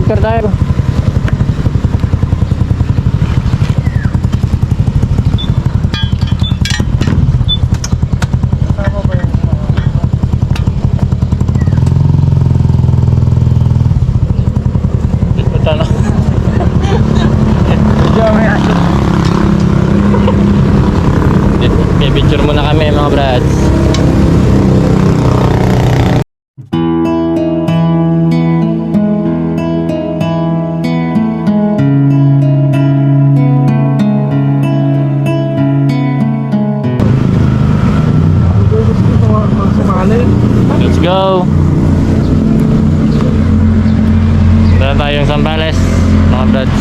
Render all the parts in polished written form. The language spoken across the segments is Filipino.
picture tayo. Ito na. Picture muna kami mga brads. Let's go. Dala tayong Zambales mga brads.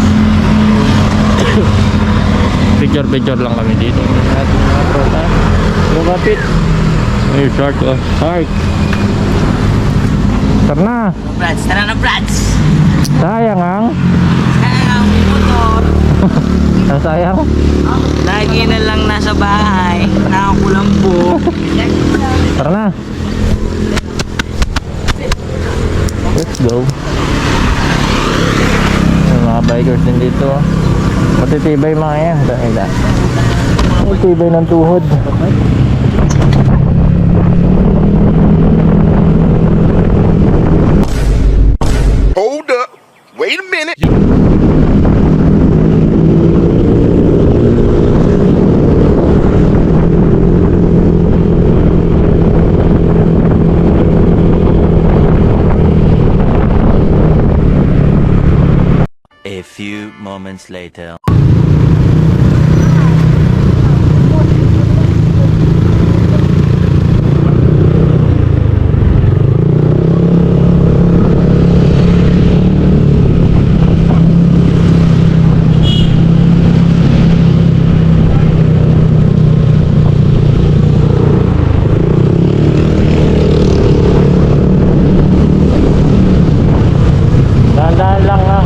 Picture lang kami dito. Ating mga prota. Lumapit. Ay, shark oh. Shark. Tara na. Brads, tara na Brads. Sayang ang. Sayang ang motor. Sayang. Lagi na lang nasa bahay. Nakakulambo. Tara na. Let's go. May mga bikers din dito. Matitibay mga yan. Dahil matitibay ng tuhod. Hold up. Wait a minute. A few moments later. Dahan-dahan lang ha.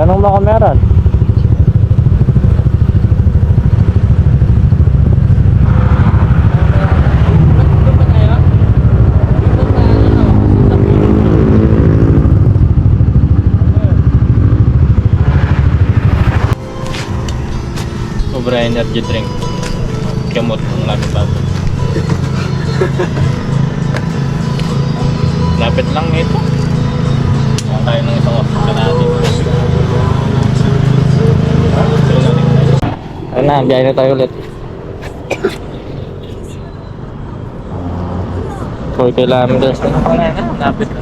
Tanong mo kung meron. Sobra energy drink. Kamot ng aming bago. Lapit lang ito. Kuha tayo ng isang kanati. Ayun na, biyahe na tayo ulit. 4 kilometers na. Lapit na.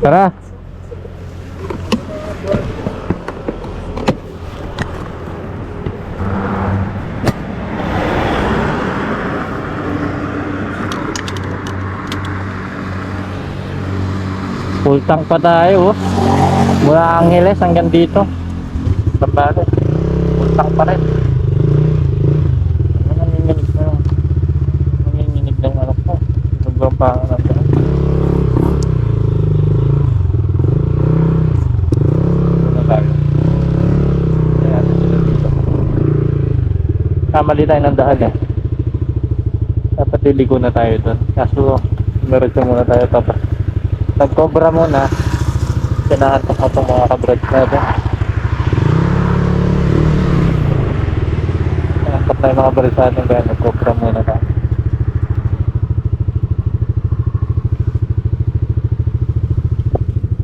Tara. Full tank pa tayo oh. Mula Angeles hanggang dito. Zambales. Full tank pa rin. Nanginginig ng ano po. Sobrang pangan natin. Kamali tayo ng daan eh. Dapat liliko na tayo doon. Kaso meron muna tayo tapos nag-cobra muna. Sinahantok mo itong mga kabrads natin. Sinahantok na yung mga kabrads natin kaya nag-cobra muna tayo.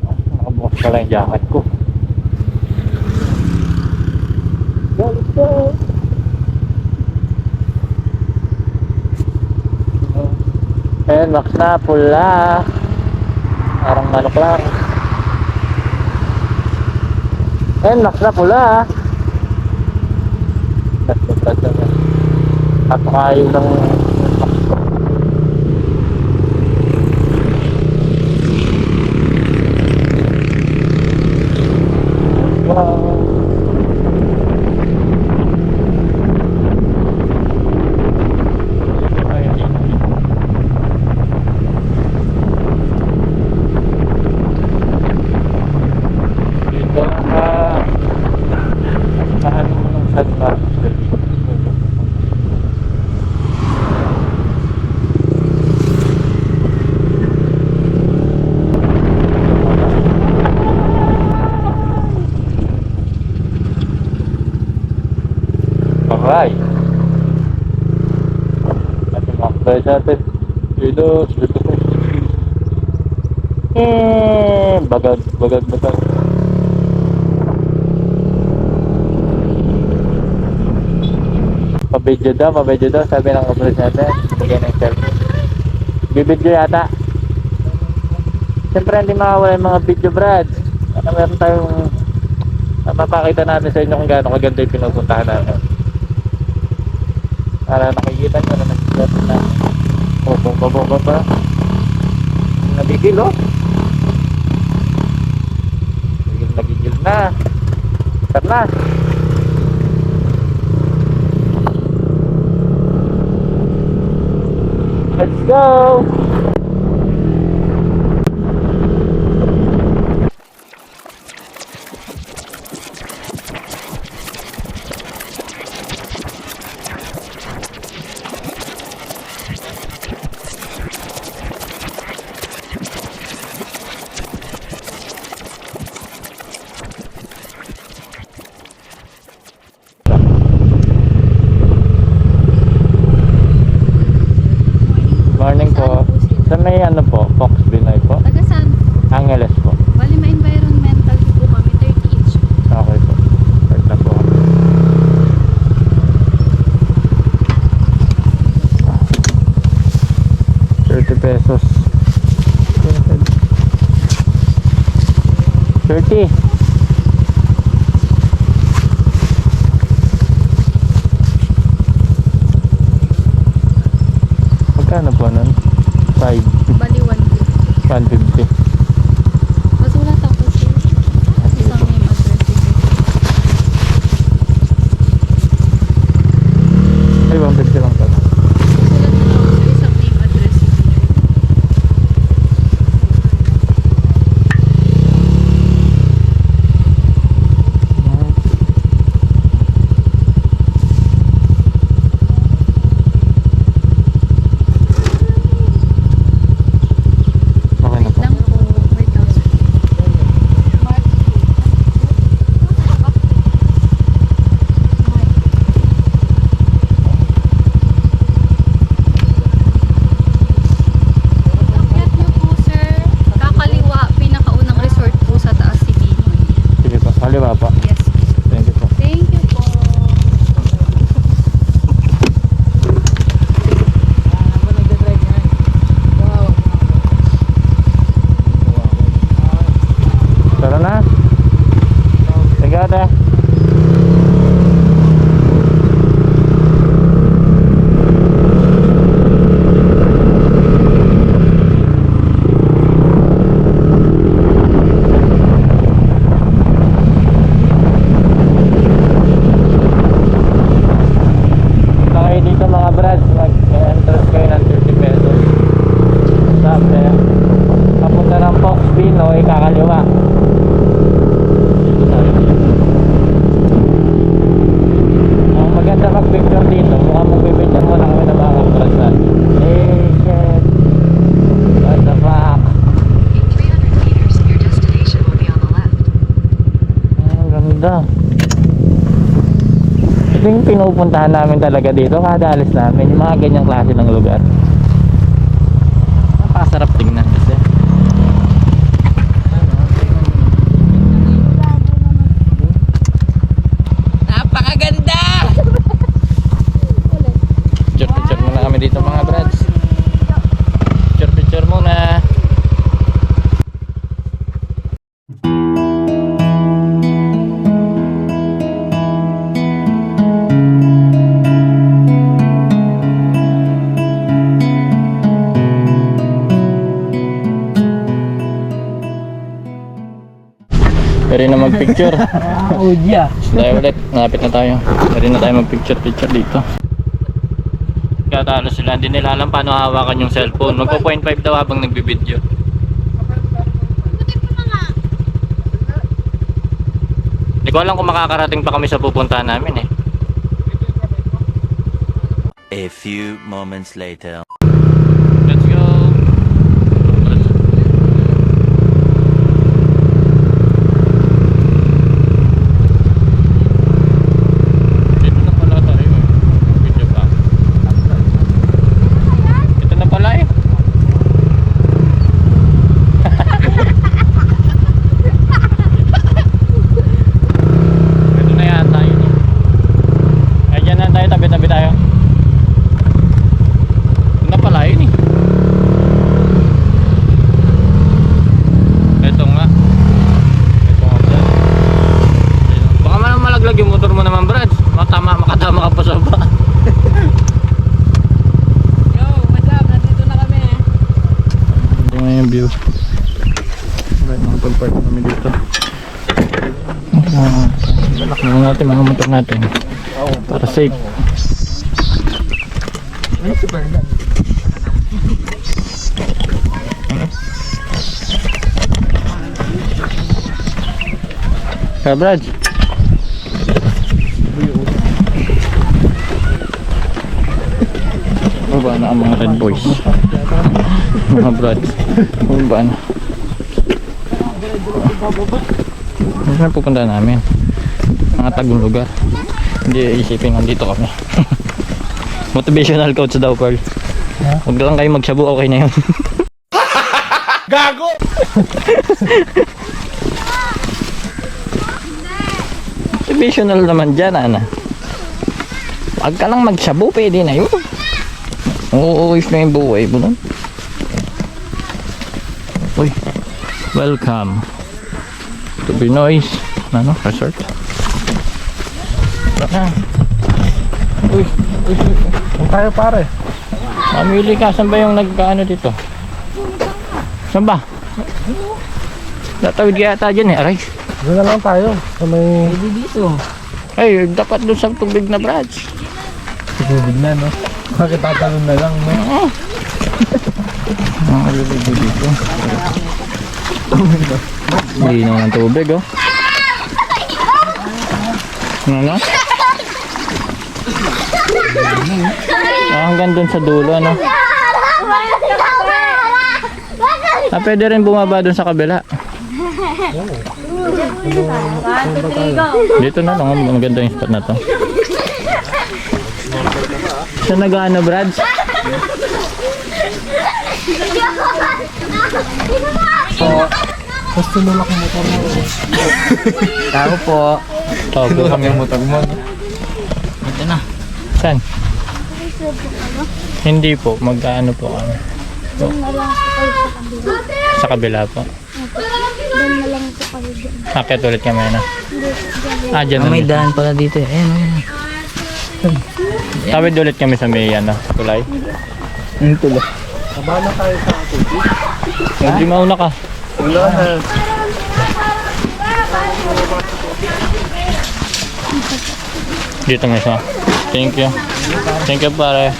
Nakabukas pala yung jacket ko. Let's go! Ayan, max na, pula. Parang manok lang. Ayan, max na, pula. At kayo ng Bye! At yung mga kabayan natin. Dito, dito po. Bagag. Pabidyo daw, sabi ng kabayan natin. Bigyan ng cellphone. Bibidyo yata. Siyempre hindi mawawala yung mga video, Brad. Meron tayong mapapakita natin sa inyo kung gaano kaganda yung pinupuntahan namin. Para nakikita nyo na nagsigatin na bumba pa. Nabigil, oh. Nagigil na. Start na. Let's go! Morning po. Sa may ano po, Fox Binoy po. Taga saan? Angeles po. Bali, ma-environmental po kami, 30 each. Okay po. Start na po. 30 pesos. 30. Magkano po nun? 5. Bali, 150. 150. Masulat ako sir. Isang name address. Ay, 150 lang pala. Masulat na ako sir. Isang name address. Okay na po. Lang po. Wait lang sir. Akyat niyo po sir. Kakaliwa. Pinakaunang resort po sa taas si Binoy. Sige po. Kaliwa pa. Yes. Thank you po. Thank you po. Tara na. Sige ate. Kayo dito mga brad, mag-entrance kayo ng 30 pesos. Sabi, papunta ng Fox Binoy, kakaliwa. Dito tayo. Ang maganda mag-picture dito, mukhang mag-picture muna kami ng mga kabrad natin. Eh, shit. What the fuck? In 300 meters, your destination will be on the left. Ang ganda. Ito yung pinupuntahan namin talaga dito kada alis namin, yung mga ganyang klase ng lugar. Napakasarap tingnan kasi. Napakaganda! Picture muna kami dito mga brads. Picture muna. Pwede na mag-picture. Udya. Tayo ulit, malapit na tayo. Pwede na tayo mag-picture dito. Katalo sila, hindi nila alam paano hawakan yung cellphone. Magpo 0.5 daw habang nagbibideo. Hindi ko alam kung makakarating pa kami sa pupuntahan namin eh. A few moments later. Let's go! Dito na pala tayo eh. Shake. Kaya Brad. Baba na ang mga red boys. Mga Brad. Baba na. Saan pupunta namin? Mga tagong lugar. Hindi isipin nandito kami. Motivational coach daw, Pearl. Huwag lang kayo magshabu, okay na yun. Gago! Motivational naman dyan, Ana. Huwag ka lang magshabu, pwede na yun. Uuwis na yung buhay mo nun. Uy, welcome to Binoy's Resort. Uy, Kung tayo pare. mamili ka. Saan ba yung nagkaano dito? Saan ba? Natawid kaya ata dyan eh, aray. Doon na lang tayo. Sa may Dito. Ay, dapat doon sa tubig na Brads. tubig na, no? Bakit tatalon na lang, no? Mga kalubig dito. Linaw ng tubig, oh. Ano? Hanggang doon sa dulo, ano? Pwede rin bumaba doon sa kabila. Dito na lang, maganda yung spot na to. Saan nag-ano, Brad? Tapos tinulak yung motor mo. Tao po. Opo. Kami yung motor mo. Ito na. Saan? Hindi po, mag-ano po kami. Sa kabila po. Akit ulit kami na. Dyan May na. daan pala dito. Ayan, ayan. Tawid ulit kami sa may tulay. Yung tulo. Kabala tayo sa tubig. Hindi mauna ka. Wala na. Dito mismo. Thank you. Thank you pare.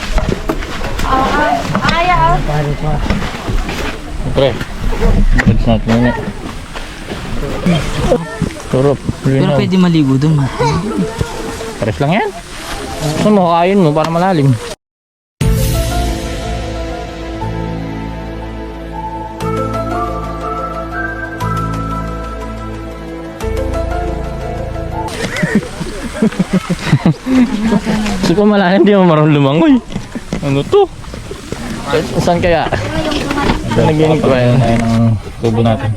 Pre. It's not minute. Turop. Pero pwede maligo doon, ma. Pares lang yan. Gusto mo, kain mo para malalim. Gusto ko malalim, di mo marunong lumangoy. Ano to? Saan kaya? Naginig ko ayun ang tubo natin.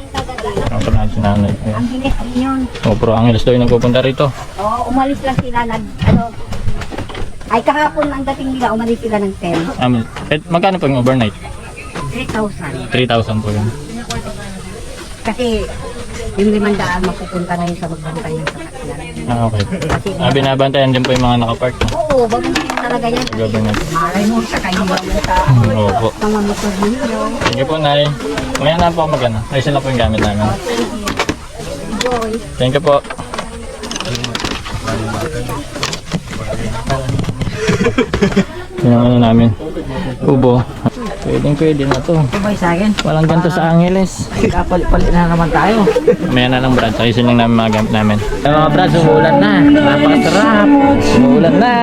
Ang panahal si nanay. Ang bilis yun. O, pero Angeles daw yung nagpupunta rito. Oo, umalis lang sila ay kahapon ang dating nila, umalis sila ng 10. Magkano po yung overnight? 3,000. 3,000 po yun. Kasi yung 500 mapupunta na yun sa magbantay ng sasakyan. Okay. Binabantayan din po yung mga nakapark. Oo, bagong yun talaga yan. Gabanyan. Malay mo, sa kayo mo sa Opo. mga motor ninyo. Thank you po, Nay. Ngayon na po ako magana. Ayusin na po yung gamit namin. Enjoy. Thank you po. Yung ano namin. Kubo. Pwede na to. Sabay sa akin. Walang ganito sa Angeles. Kapalit-palit na naman tayo. Maya na lang, Brad. Ayusin lang namin mga gamit namin. Mga Brad, umuulan na. Napakasarap. Umuulan na.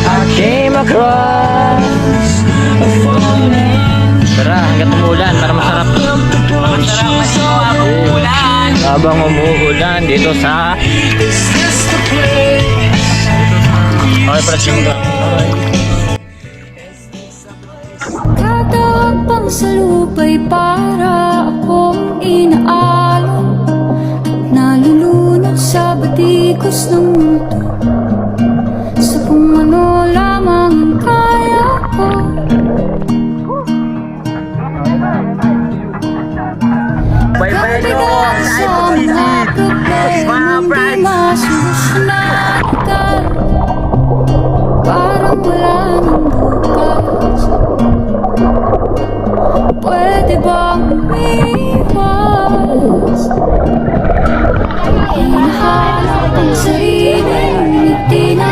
I came across a falling. Tara, hanggang umuulan para masarap. Habang umuulan dito sa okay, Brad, Tatapang sa lupa'y para akong inaalon nalulunod sa batikos ng mundo sa kung ano lamang ang kaya ko. Bye-bye no! Sa mga problema hindi masusunatan parang wala nang bukas. Pwede bang umiwas? Hinahanap ang sarili, hindi na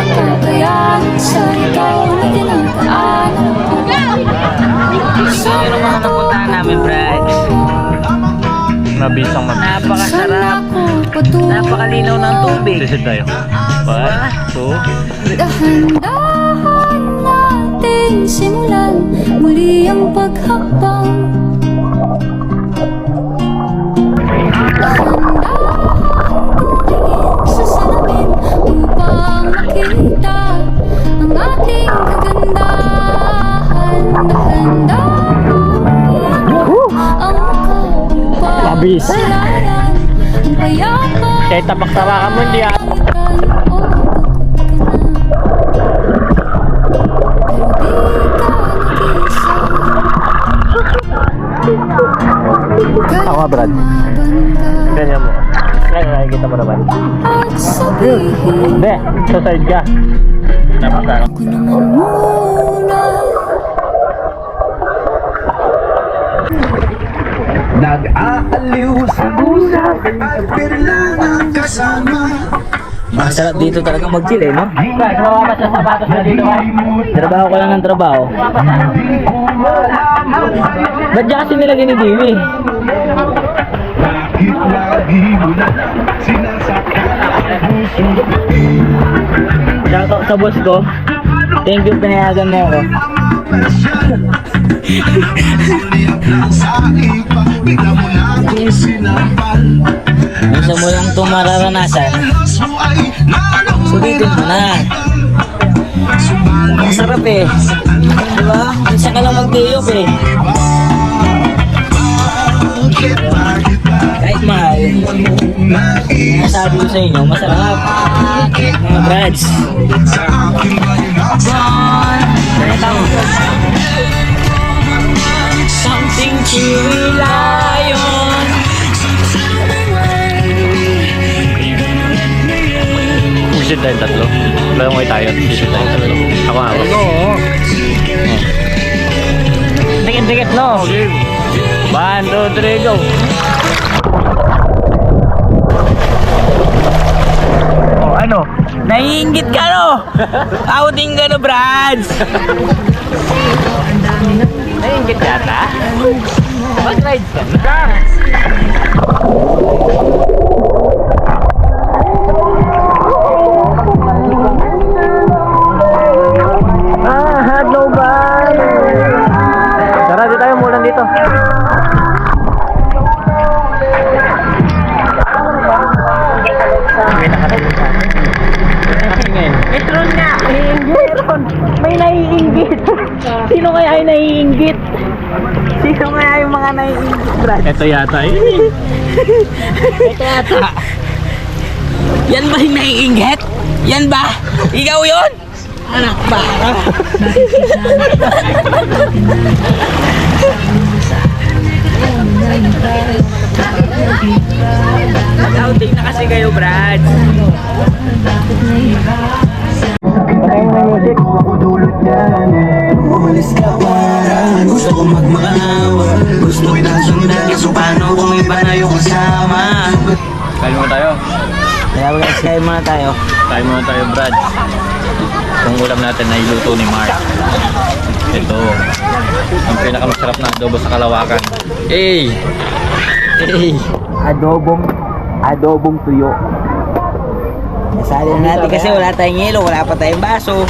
So, yun ang mga napuntahan namin, Brad. Mabisang Napakasarap. Napakalinaw ng tubig. Sisid tayo. 1, 2, Dahan-dahan natin simulan muli ang paghakbang. Dahan-dahan sa salamin upang makita ang ating kagandahan. Dahan-dahan ang kapal Mabis. silayan ang payapa. Kahit tapak-tapakan mo, hindi ah. Ako nga, Brad. Ganyan mo. Kaya nakikita mo naman. Hindi, sa side ka. Napasarap. Nag-aaliw sa usap at kailangan kasama. Masarap dito talaga mag-chill eh, no? Brad, mawakas sa sapatos na dito ha. Trabaho ko lang ng trabaho. Ba't dyan kasi nilagay ni Dewey? Bakit lagi mo na sinasaktan ang puso? Shoutout sa boss ko. Thank you, pinayagan mo ako. Uliyak lang sa iba, bigla mo na akong sinampal. Gusto mo lang itong mararanasan, Kaso ay nanong sulitin mo na. Ang sarap eh. Diba? Minsan ka lang mag-day off eh. Kahit mahal, nasabi ko sa inyo, masarap. Mga brads. sa aking bayunasan. Something to rely on. Sisid tayo tatlo. Lalangay tayo. Sisid tayo tatlo. Ako nga. Dikit-dikit, no? 1, 2, 3, go! Oh, ano? Naiingit ka, no? Outing ka, no, brads? Naingit yata. Mag-ride ka na. Hello ba? Tara, di tayo mulan dito. Metron nga! Metron! May naiinggit! Sino kaya ay naiinggit? Sino kaya yung mga naiinggit, Brad? Ito yata eh. Ito yata. Yan ba yung naiinggit? Yan ba? Ikaw yun? Anak ba? Nag-outing na kasi kayo, Brad. Patayin mo yung music. Umalis ka parang gusto ko magmaawa. Gusto kitang sundan, kaso paano kung iba na yung kasama? Kain muna tayo. Kaya guys, kain muna tayo. Kain muna tayo, Brad. Itong ulam natin ay luto ni Mark. Ito. Ang pinakamasarap na adobo sa Kalawakan. Hey! Hey! Adobong tuyo. Nasali na natin kasi wala tayong yelo, wala pa tayong baso.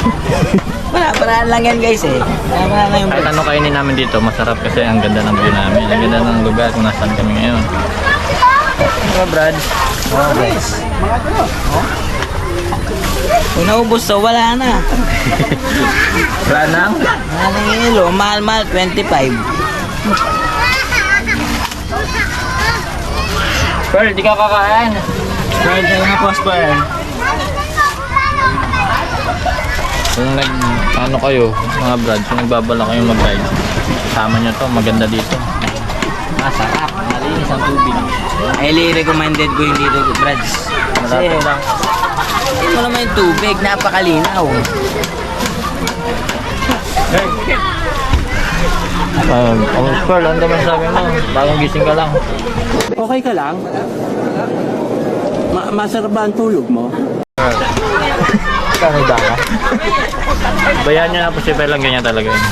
Wala pa lang yan guys eh. Wala pa lang yung Kahit ano kainin namin dito, masarap kasi ang ganda ng view namin. Ang ganda ng lugar kung nasaan kami ngayon. Diba, Brad? oh, guys. Kung naubos to, wala na. Wala nang? Wala nang yelo, mahal-mahal, 25. Pearl, di ka kakain. Spread na lang po, spread. Kung ano kayo, mga Brad, kung nagbabala kayo mag-ride, kasama nyo to, maganda dito. Masarap, malinis ang tubig. Highly recommended ko yung dito, Brads. Kasi, Malapit lang. hindi mo naman yung tubig, napakalinaw. Pearl, ano naman sabi mo? Bagong gising ka lang. Okay ka lang? Masarap ba ang tulog mo? Pearl. Kano ba ka? Bayaan nyo na po si lang ganyan talaga yun.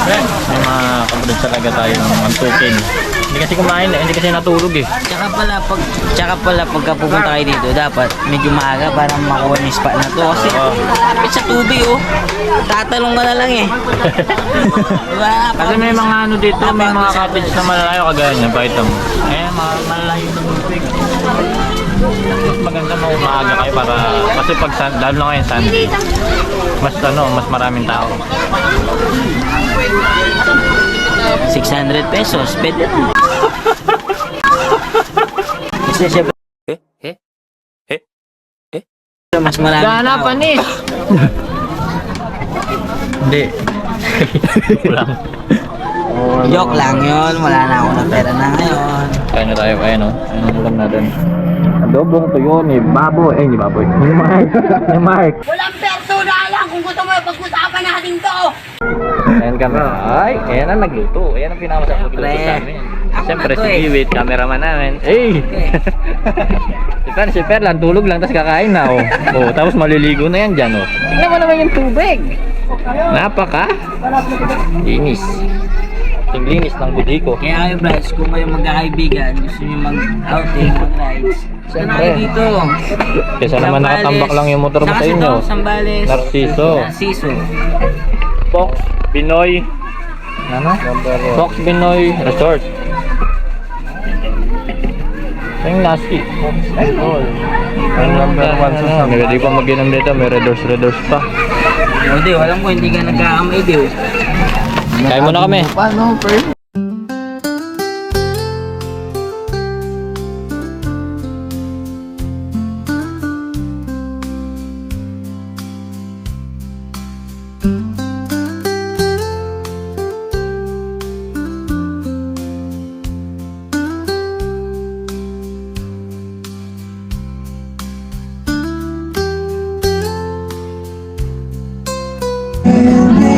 May mga kabrad talaga tayo ng antukin. Hindi kasi kumain eh, hindi kasi natulog eh. Tsaka pala pagka pupunta kayo dito, dapat medyo maaga para makuha yung spot na to. Kasi lapit sa tubig oh. Tatalong ka na lang eh. Diba? Kasi may mga ano dito, may mga cottage na malalayo kagaya niya, pakita mo. Eh, malalayo na tubig. Mas maganda mo maaga kayo para, kasi pag, lalo na ngayon Sunday, mas maraming tao. 600 pesos, pwede na. Kasi syempre, mas marami Gana, tao. panis! Hindi. Kulang. Joke lang yun, wala na ako na pera na ngayon. Kaya na tayo kaya no? Anong ulam natin? Adobong tuyo ni Baboy. Eh, ni Baboy. Ni Mark. Ni Mark. Walang persona lang kung gusto mo pag-usapan natin to. Ayan kami. Ay, ayan ang nagluto. Ayan ang pinakamasarap magluto sa amin. Ako Siyempre na to si eh. Kiwit, cameraman namin. Eh! Si Per lang, tulog lang, tapos kakain na. Oh, tapos maliligo na yan dyan. Oh. Tingnan mo naman yung tubig. Napaka linis. Yung linis ng budi ko. Kaya kayo guys, kung kayo magkakaibigan, gusto nyo mag-outing, mag-rides, saan na kayo dito? Kesa naman Sambales. nakatambak lang yung motor mo sa Saka inyo. to, Sambales. Narciso. Narciso. Fox Binoy. Ano? Fox Binoy Resort. Yung Lasky. Ang number 1 sa Sambales. Hindi pa mag-inom dito, may redors pa. O di, alam ko, hindi ka nagkakamay di. Kain muna kami. Paano, Per?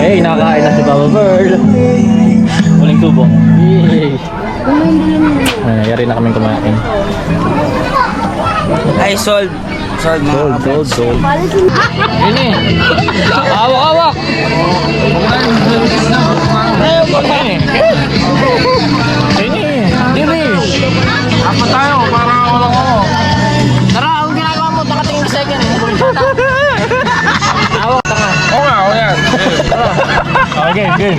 Hey, nakakain na si Papa Bird. Muling tubo. Yay! Nangyayari na kaming kumain. Ay, sold. Sold mga kapatid. Sold. Ini. Awak. Ayaw pa ba eh? Ini. Apa tayo para wala ko? Tara, ang ginagawa mo, takatingin sa second. Awak, tanga. Oo nga, oo yan. Okay, good.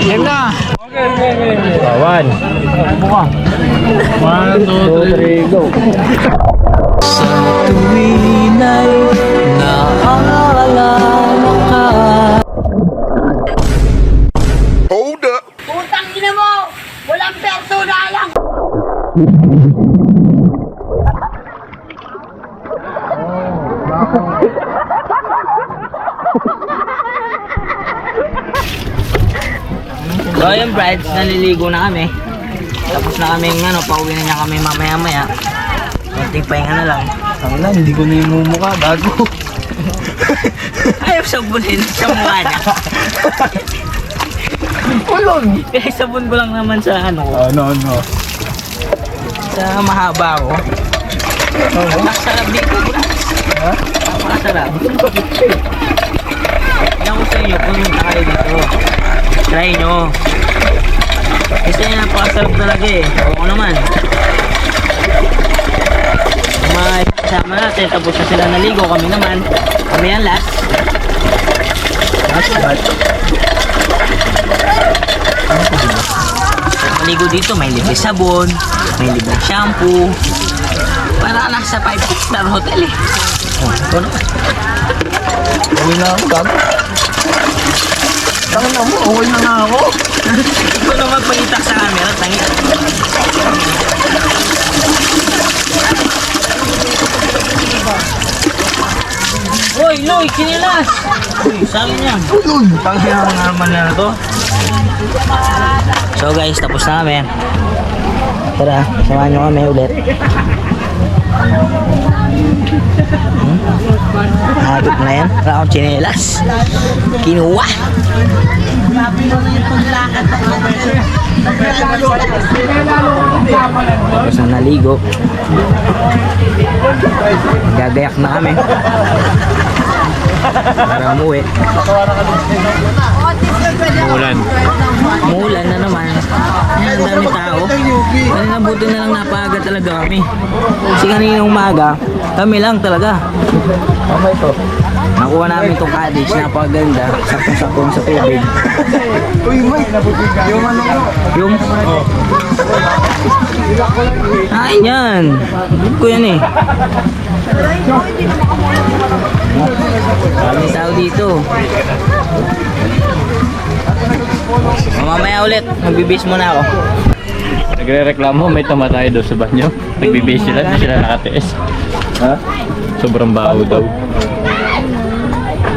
Game na. Okay. One. Buka. 1, 2, 3. 2, 3, go. Sa tuwin ay naaalala ka. Hold up. Putang ina mo! Walang persona lang! So ayun brides, naliligo na kami. Tapos na kami pauwi na niya kami mamaya-maya. Konting pahinga na lang. Ang na, hindi ko na yung mumukha, bago. Ayaw sabulin sa mukha niya. Ulong! Kaya sabon ko lang naman sa ko. No. Sa mahaba ko. Masarap dito, brides. Ha? Masarap. Yan ko sa inyo, pumunta kayo dito. Try nyo. Kasi napakasarap talaga eh. Oo naman. May kasama natin, tapos na sila naligo. Kami naman. Kami yan last. Maligo dito, may libre sabon, may libre shampoo. Para nasa 5-star hotel eh. Oh, ito naman. Uwi na ako, gago. Tangin na mo, uwi na nga ako. Ito naman pagitak sa camera, tangi. Uy, Loy, kinilas! Uy, saan yan? Tangin na naman na to. So guys, tapos na kami. Tara, samahan nyo kami ulit. Hagip na yan. Wala akong chinelas. Kinuha. Tapos na naligo. Nagagayak na kami. Para umuwi. Ulan. Umuulan na naman. Ayan, ang dami tao. Kanina buti na lang napaga talaga kami. Kasi kanina umaga, kami lang talaga. Nakuha namin itong cottage, napakaganda. Sakong-sakong sa tubig. Yung ay, yan. Good ko yan eh. May tao dito. Mamaya ulit, magbibis muna ako. Nagre-reklamo, may tamatay daw sa banyo. Nagbibihis sila, di sila nakatiis. Ha? Sobrang baho daw.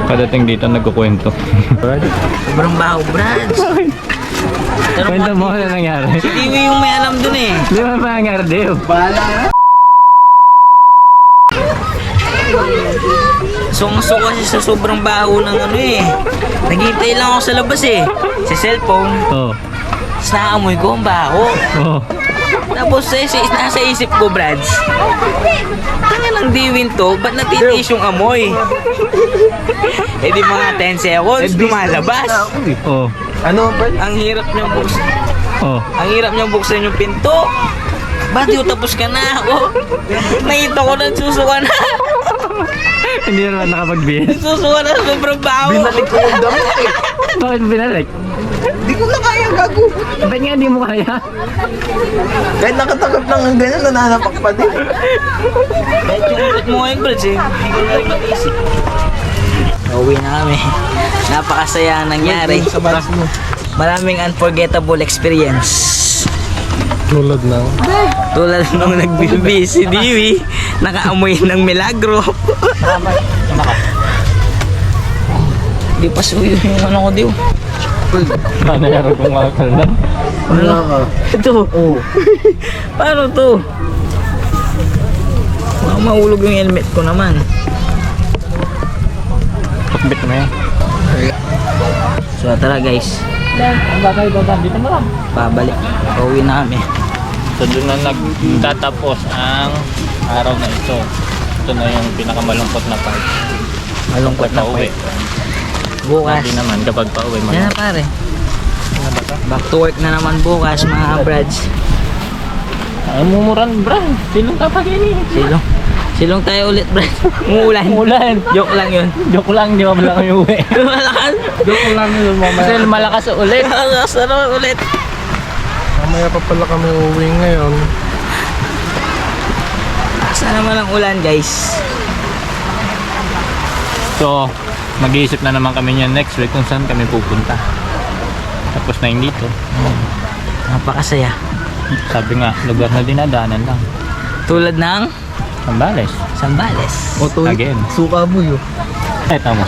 Padating dito, nagkukwento. Sobrang baho, Brad. Kwento mo ano nangyari. Si Tiwi yung may alam dun eh. Di ba pa nangyari, Dave? Sungso kasi sa sobrang baho ng ano eh. Naghihintay lang ako sa labas eh. Sa cellphone. Oo. Tapos naamoy ko ang baho. Oo. Tapos nasa isip ko, Brads. Tanga ng diwin to, ba't natitiis yung amoy? Eh di mga 10 seconds, lumalabas. Oo. Ang hirap niyang buksan. Oo. Ang hirap niyang buksan yung pinto. Ba't yung tapos ka na ako? Nakita ko na susuka na. Hindi naman nakapagbihis. Susuka na sobrang baho. Binalik ko yung damit eh. Bakit binalik? Di ko na kaya gago. Ba't nga di mo kaya? Kahit nakatakap lang ng ganyan, nananapak pa din. Kahit yung ulit mo ngayon, Brads eh. Hindi ko na rin mag-isip. Uwi na kami. Napakasaya ang nangyari. Sa balas mo. Maraming unforgettable experience. Tulad na. Tulad nung nagbibi si Diwi, nakaamoy ng milagro. Di pa suyo yung ano ko, Diw. Nangyari kong makakal na. Wala ka. Ito. Oo. Paano to? Baka mahulog yung helmet ko naman. Pakbit mo yan. So tara guys, Ang bagay daw dito mo lang. pabalik. Pauwi na kami. So doon na nagtatapos ang araw na ito. Ito na yung pinakamalungkot na part. Malungkot na Pauwi. Bukas. Hindi naman kapag pauwi mo. Yan na pare. Back to work na naman bukas mga Brads. Ay, mumuran, bro. Silong kapag ini. Silong tayo ulit, Brad. Umuulan. Umulan. Joke lang yun. Joke lang, di ba lang kami uwi. Malakas. Joke lang yun mamaya. Kasi malakas ulit. Malakas na naman ulit. Mamaya pa pala kami uwi ngayon. Asa naman ang ulan, guys. So, mag-iisip na naman kami niyan next week kung saan kami pupunta. Tapos na yung dito. Napakasaya. Sabi nga, lugar na dinadaanan lang. Tulad ng Sambales. Sambales. Again. Suka buyo. Eto mo.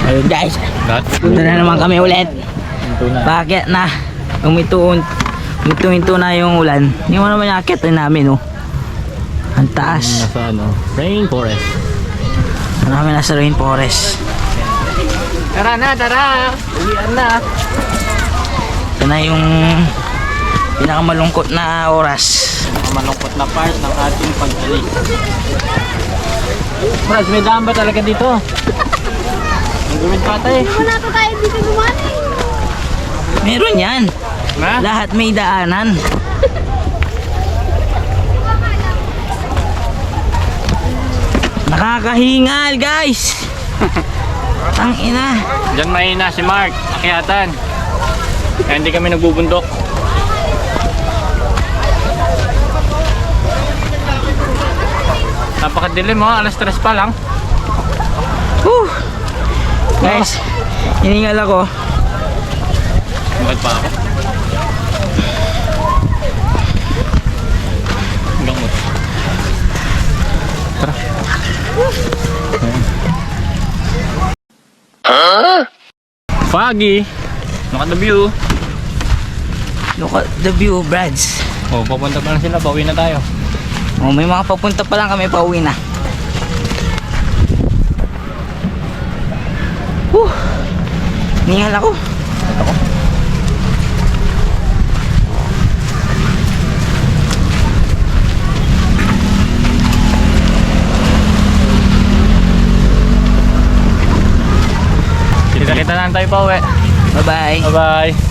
Ayun, guys. Got? Punta na naman kami ulit. Ito na. Bakit na? Umituin-to na yung ulan. Hindi mo naman nakitin namin, oh. Ang taas. Nasa ano? Rainforest. Marami nasa rainforest. Tara na, tara! Uwian na! Ito na yung pinakamalungkot na oras. Malungkot na part ng ating pag-alis. Brad, may daan ba talaga dito? Ang gawin patay. Wala pa tayo dito gumani. Meron yan. Ha? Lahat may daanan. Nakakahingal, guys. Ang ina. Diyan mahina si Mark. Akyatan. Kaya hindi kami nagbubundok. Napakadilim mo, alas 3 pa lang. Guys, hiningal ako. Bakit pa ako? Hanggang mo. Tara. Foggy. Look at the view. Look at the view, Brads. Oh, papunta pa lang sila. Pauwi na tayo. Oh, may mga papunta pa lang kami, pauwi na. Hiningal ako. lang tayo pa uwi. Bye-bye. Bye-bye.